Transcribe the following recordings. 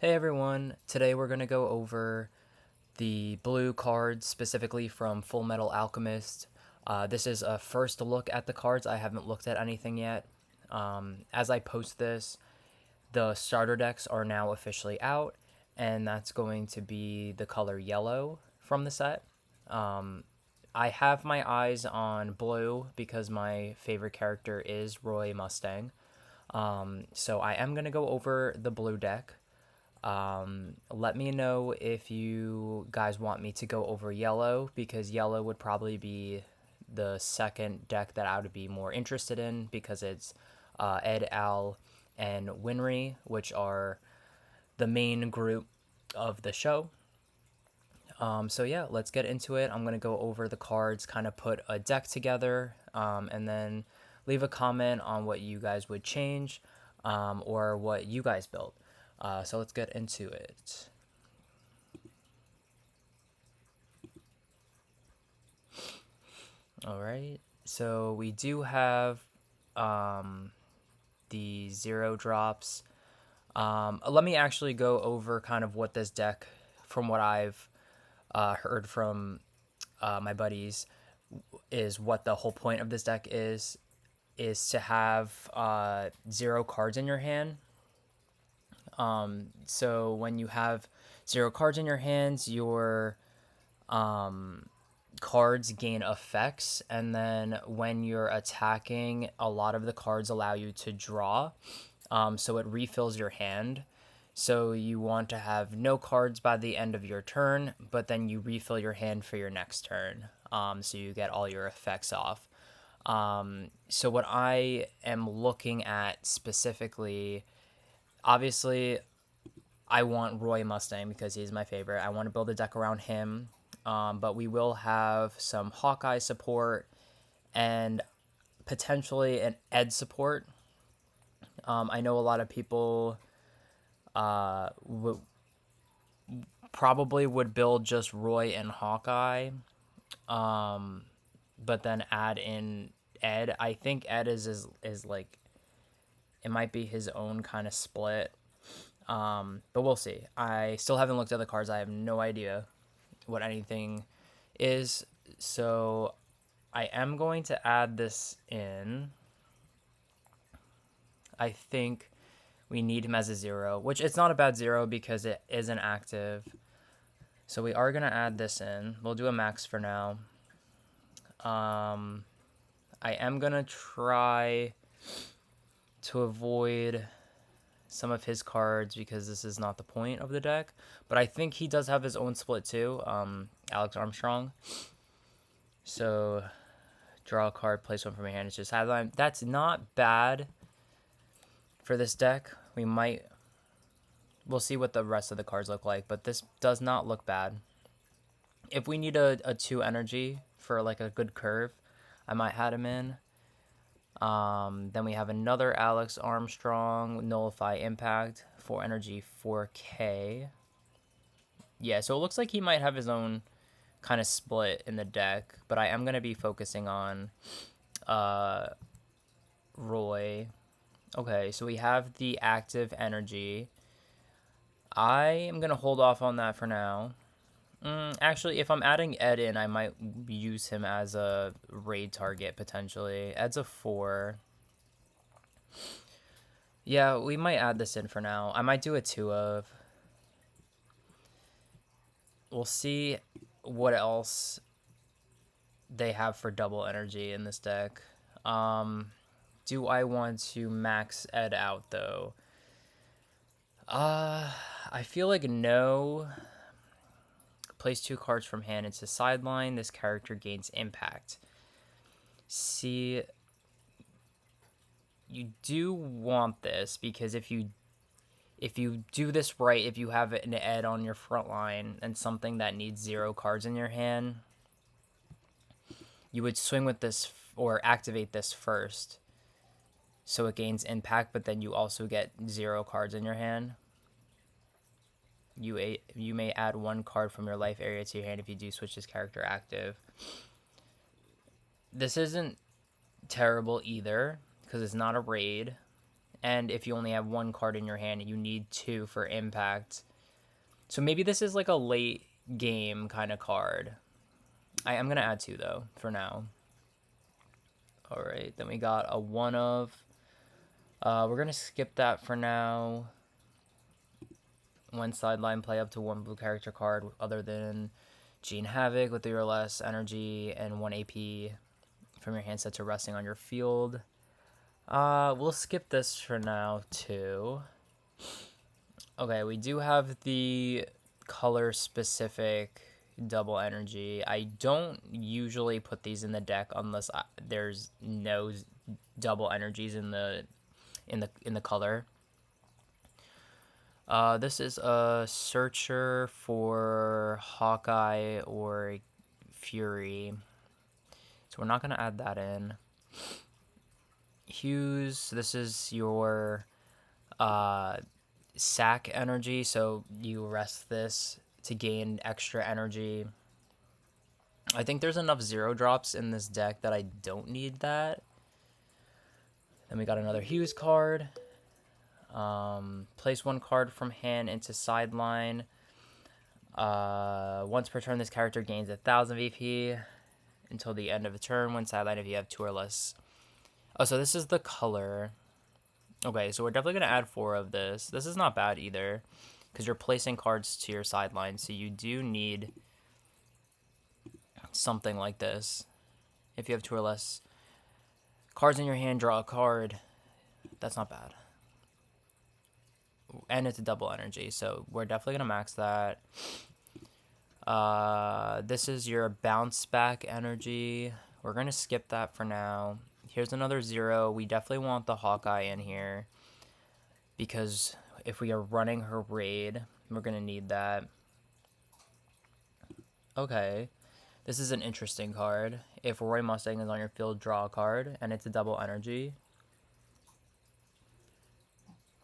Hey everyone, today we're going to go over the blue cards specifically from Full Metal Alchemist. This is a first look at the cards. I haven't looked at anything yet. As I post this, the starter decks are now officially out, and that's going to be the color yellow from the set. I have my eyes on blue because my favorite character is Roy Mustang. So I am going to go over the blue deck. Let me know if you guys want me to go over yellow, because yellow would probably be the second deck that I would be more interested in, because it's Ed, Al, and Winry, which are the main group of the show. So yeah, let's get into it. I'm going to go over the cards, kind of put a deck together, and then leave a comment on what you guys would change or what you guys built. So let's get into it. All right. So we do have the 0 drops. Let me actually go over kind of what this deck, from what I've heard from my buddies, is what the whole point of this deck is to have 0 cards in your hand. So when you have 0 cards in your hands, your cards gain effects, and then when you're attacking, a lot of the cards allow you to draw. So it refills your hand. So you want to have no cards by the end of your turn, but then you refill your hand for your next turn. So you get all your effects off. So what I am looking at specifically, obviously, I want Roy Mustang because he's my favorite. I want to build a deck around him. But we will have some Hawkeye support and potentially an Ed support. I know a lot of people probably would build just Roy and Hawkeye, but then add in Ed. I think Ed is like, it might be his own kind of split. But we'll see. I still haven't looked at the cards. I have no idea what anything is. So I am going to add this in. I think we need him as a 0, which it's not a bad 0 because it isn't active. So we are going to add this in. We'll do a max for now. I am going to try to avoid some of his cards because this is not the point of the deck. But I think he does have his own split too, Alex Armstrong. So draw a card, place one from your hand. It's just sideline. That's not bad for this deck. We'll see what the rest of the cards look like, but this does not look bad. If we need a 2 energy for like a good curve, I might add him in. Then we have another Alex Armstrong, Nullify Impact, 4 energy, 4K. Yeah, so it looks like he might have his own kind of split in the deck, but I am going to be focusing on Roy. Okay, so we have the active energy. I am going to hold off on that for now. Actually, if I'm adding Ed in, I might use him as a raid target, potentially. Ed's a 4. Yeah, we might add this in for now. I might do a 2 of. We'll see what else they have for double energy in this deck. Do I want to max Ed out, though? I feel like no. Place 2 cards from hand into sideline. This character gains impact. See, you do want this because if you do this right, if you have an Ed on your front line and something that needs 0 cards in your hand, you would swing with this or activate this first, so it gains impact, but then you also get 0 cards in your hand. You may add 1 card from your life area to your hand if you do switch this character active. This isn't terrible either because it's not a raid. And if you only have one card in your hand, you need two for impact. So maybe this is like a late game kind of card. I'm going to add two, though, for now. All right, then we got a one of. We're going to skip that for now. One sideline, play up to one blue character card other than Gene Havoc with 3 or less energy and 1 AP from your hand set to resting on your field. We'll skip this for now, too. Okay, we do have the color-specific double energy. I don't usually put these in the deck unless there's no double energies in the color. This is a searcher for Hawkeye or Fury, so we're not gonna add that in. Hues. This is your sack energy, so you rest this to gain extra energy. I think there's enough 0 drops in this deck that I don't need that. Then we got another Hues card. Place 1 card from hand into sideline. Once per turn, this character gains 1,000 VP until the end of the turn when sideline if you have 2 or less. Oh, so this is the color. Okay, so we're definitely going to add 4 of this. This is not bad either, because you're placing cards to your sideline, so you do need something like this. If you have 2 or less cards in your hand, draw a card. That's not bad. And it's a double energy, so we're definitely going to max that. This is your bounce back energy. We're going to skip that for now. Here's another 0. We definitely want the Hawkeye in here, because if we are running her raid, we're going to need that. Okay. This is an interesting card. If Roy Mustang is on your field, draw a card, and it's a double energy.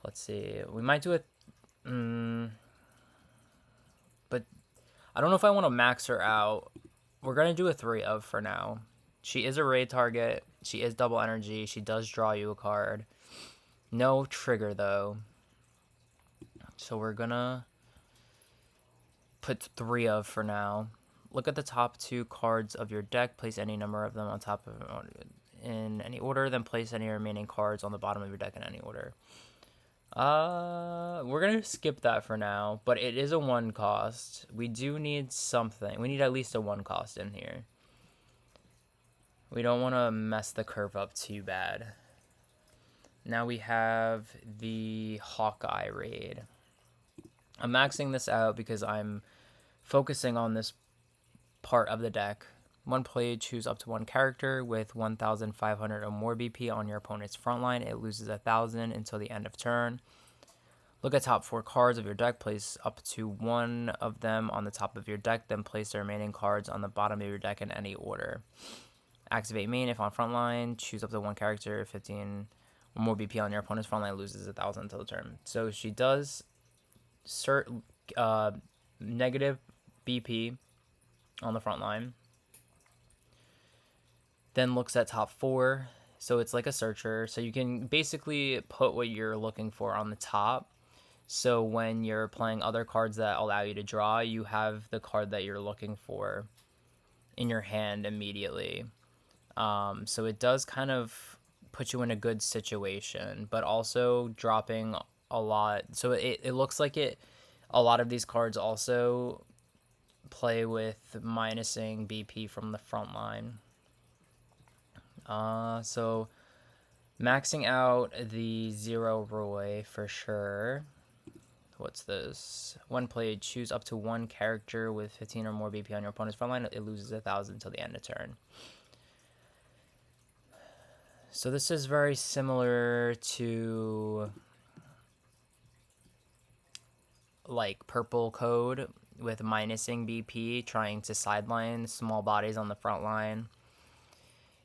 Let's see. We might do it. But I don't know if I want to max her out. We're going to do a 3 of for now. She is a raid target. She is double energy. She does draw you a card. No trigger, though. So we're going to put 3 of for now. Look at the top 2 cards of your deck. Place any number of them on top of in any order. Then place any remaining cards on the bottom of your deck in any order. We're gonna skip that for now, but it is a 1 cost. We do need something. We need at least a 1 cost in here. We don't want to mess the curve up too bad. Now we have the Hawkeye raid. I'm maxing this out because I'm focusing on this part of the deck. 1 play, choose up to 1 character with 1,500 or more BP on your opponent's front line. It loses 1,000 until the end of turn. Look at top 4 cards of your deck. Place up to 1 of them on the top of your deck. Then place the remaining cards on the bottom of your deck in any order. Activate main if on front line. Choose up to 1 character. 15 or more BP on your opponent's front line. Loses 1,000 until the turn. So she does negative BP on the front line. Then looks at top 4. So it's like a searcher. So you can basically put what you're looking for on the top. So when you're playing other cards that allow you to draw, you have the card that you're looking for in your hand immediately. So it does kind of put you in a good situation, but also dropping a lot. So it looks like a lot of these cards also play with minusing BP from the front line. So maxing out the 0 Roy for sure. What's this? 1 play, choose up to 1 character with 15 or more BP on your opponent's front line. It loses 1,000 until the end of turn. So this is very similar to like purple code with minusing BP, trying to sideline small bodies on the front line.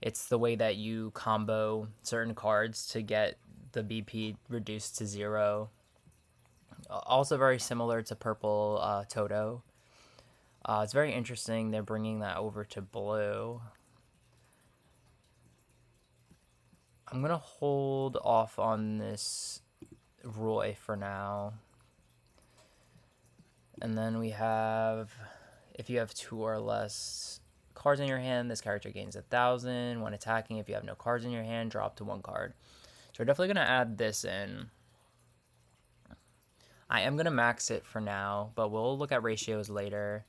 It's the way that you combo certain cards to get the BP reduced to 0. Also very similar to purple Toto. It's very interesting they're bringing that over to blue. I'm gonna hold off on this Roy for now. And then we have, if you have 2 or less cards in your hand, this character gains 1,000. When attacking, if you have no cards in your hand, drop to 1 card. So we're definitely going to add this in. I am going to max it for now, but we'll look at ratios later.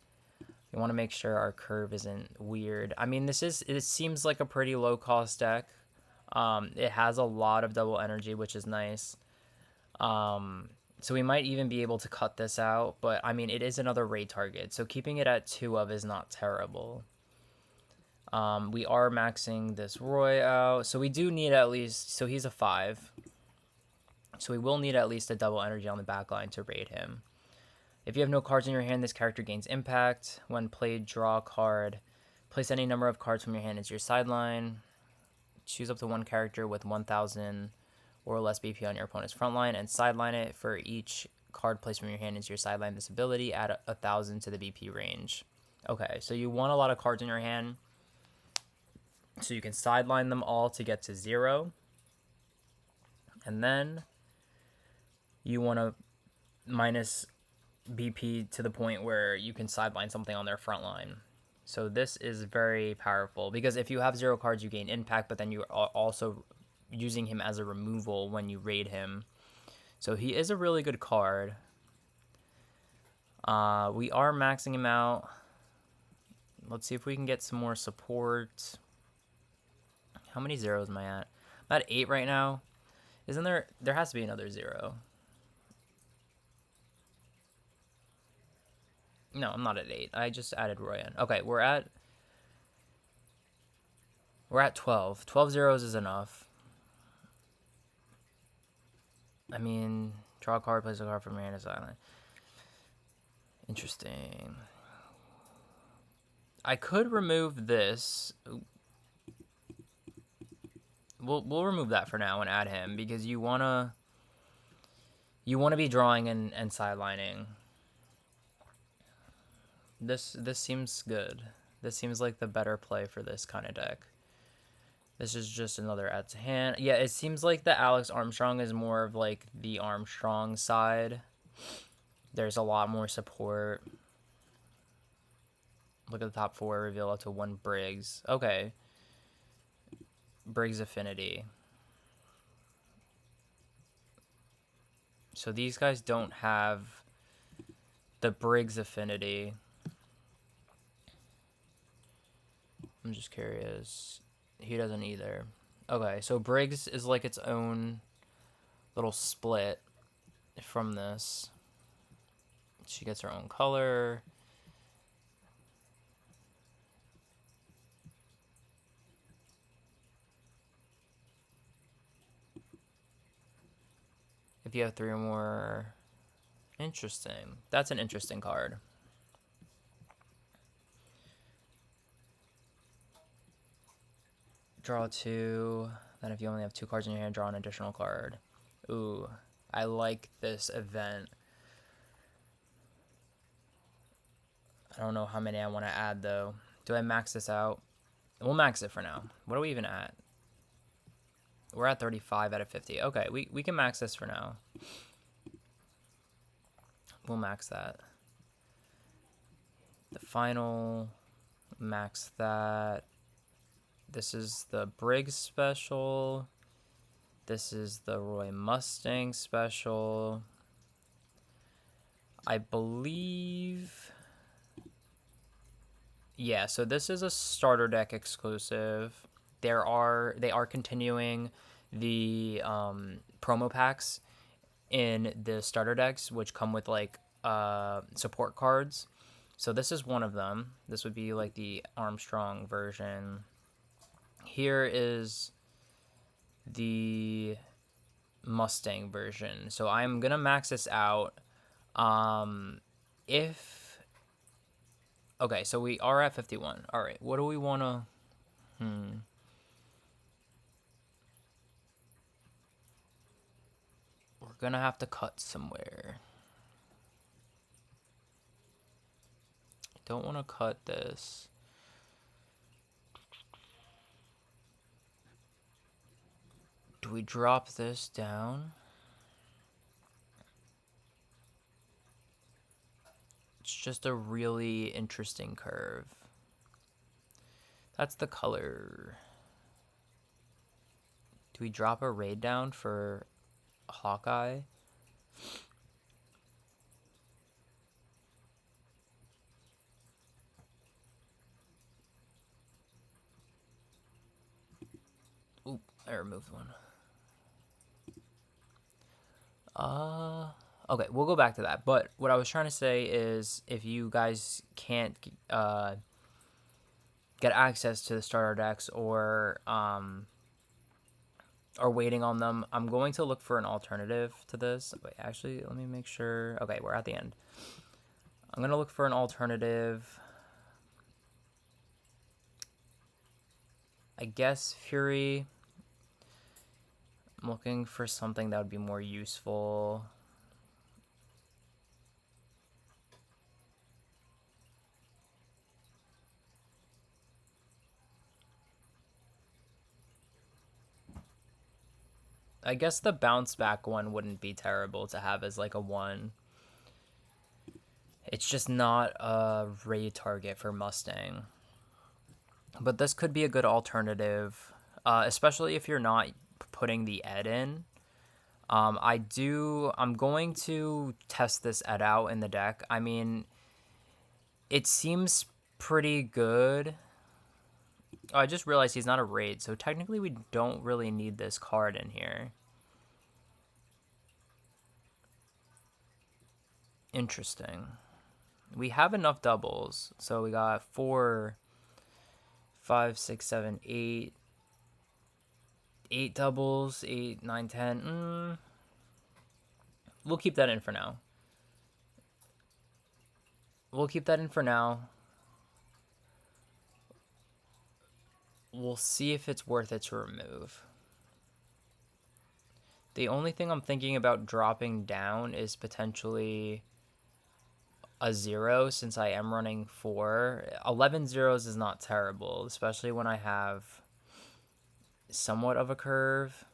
We want to make sure our curve isn't weird. I mean, it seems like a pretty low cost deck. It has a lot of double energy, which is nice. So we might even be able to cut this out, but I mean, it is another raid target, so keeping it at 2 of is not terrible. We are maxing this Roy out, so we do need at least, so he's a 5. So we will need at least a double energy on the back line to raid him. If you have no cards in your hand, this character gains impact. When played, draw a card. Place any number of cards from your hand into your sideline. Choose up to 1 character with 1,000 or less BP on your opponent's front line and sideline it. For each card placed from your hand into your sideline this ability, add 1,000 to the BP range. Okay, so you want a lot of cards in your hand, so you can sideline them all to get to 0. And then you want to minus BP to the point where you can sideline something on their front line. So this is very powerful, because if you have 0 cards, you gain impact, but then you are also using him as a removal when you raid him. So he is a really good card. We are maxing him out. Let's see if we can get some more support. How many zeros am I at? I'm at 8 right now. Isn't there has to be another 0. No, I'm not at 8. I just added Roy in. Okay, we're at 12. 12 zeros is enough. I mean, draw a card, place a card from your hand to island. Interesting. I could remove this. We'll remove that for now and add him, because you wanna be drawing and sidelining. This seems good. This seems like the better play for this kind of deck. This is just another add to hand. Yeah, it seems like the Alex Armstrong is more of like the Armstrong side. There's a lot more support. Look at the top 4, reveal up to 1 Briggs. Okay. Briggs Affinity. So these guys don't have the Briggs Affinity. I'm just curious. He doesn't either. Okay, so Briggs is like its own little split from this. She gets her own color. If you have 3 or more. Interesting. That's an interesting card. Draw 2. Then if you only have 2 cards in your hand, draw an additional card. Ooh, I like this event. I don't know how many I want to add, though. Do I max this out? We'll max it for now. What are we even at? We're at 35 out of 50. Okay, we can max this for now. We'll max that. The final, max that. This is the Briggs special. This is the Roy Mustang special. I believe... Yeah, so this is a starter deck exclusive. They are continuing the promo packs in the starter decks, which come with like support cards. So this is one of them. This would be like the Armstrong version. Here is the Mustang version. So I'm gonna max this out. Okay, so we are at 51. All right, what do we want to... We're going to have to cut somewhere. I don't want to cut this. Do we drop this down? It's just a really interesting curve. That's the color. Do we drop a raid down for Hawkeye? Oop, I removed one. Okay, we'll go back to that. But what I was trying to say is, if you guys can't get access to the starter decks or are waiting on them, I'm going to look for an alternative to this. Wait, actually, let me make sure. Okay, we're at the end. I'm gonna look for an alternative. I guess Fury. I'm looking for something that would be more useful. I guess the bounce back one wouldn't be terrible to have as like a 1. It's just not a raid target for Mustang. But this could be a good alternative, especially if you're not putting the ed in. I'm going to test this ed out in the deck. I mean, it seems pretty good. Oh, I just realized he's not a raid, so technically we don't really need this card in here. Interesting. We have enough doubles, so we got 4, 5, 6, 7, 8. 8 doubles, 8, 9, 10. We'll keep that in for now. We'll see if it's worth it to remove. The only thing I'm thinking about dropping down is potentially a 0, since I am running 4. 11 zeros is not terrible, especially when I have somewhat of a curve.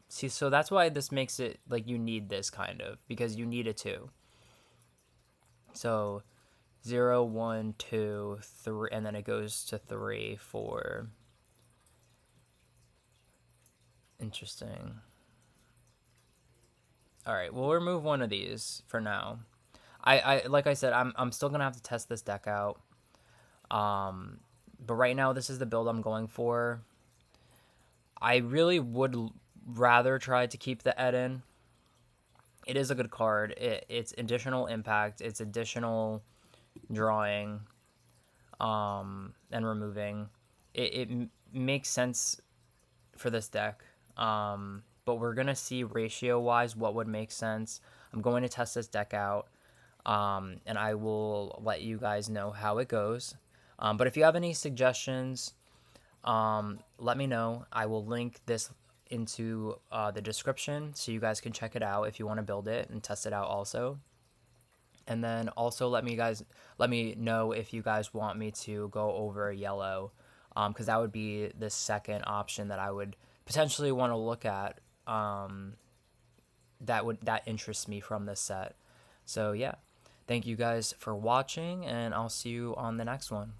See, so that's why this makes it like you need this kind of, because you need a 2. So 0, 1, 2, 3, and then it goes to 3, 4. Interesting. All right, we'll remove one of these for now. I like I said, I'm still gonna have to test this deck out. But right now this is the build I'm going for. I really would rather try to keep the ed in. It is a good card. It's additional impact. It's additional drawing, and removing. It makes sense for this deck. But we're gonna see ratio wise what would make sense. I'm going to test this deck out, and I will let you guys know how it goes. But if you have any suggestions, let me know. I will link this into the description so you guys can check it out if you want to build it and test it out also. And then also let me know if you guys want me to go over yellow, because that would be the second option that I would potentially want to look at, that interests me from this set. So yeah, thank you guys for watching, and I'll see you on the next one.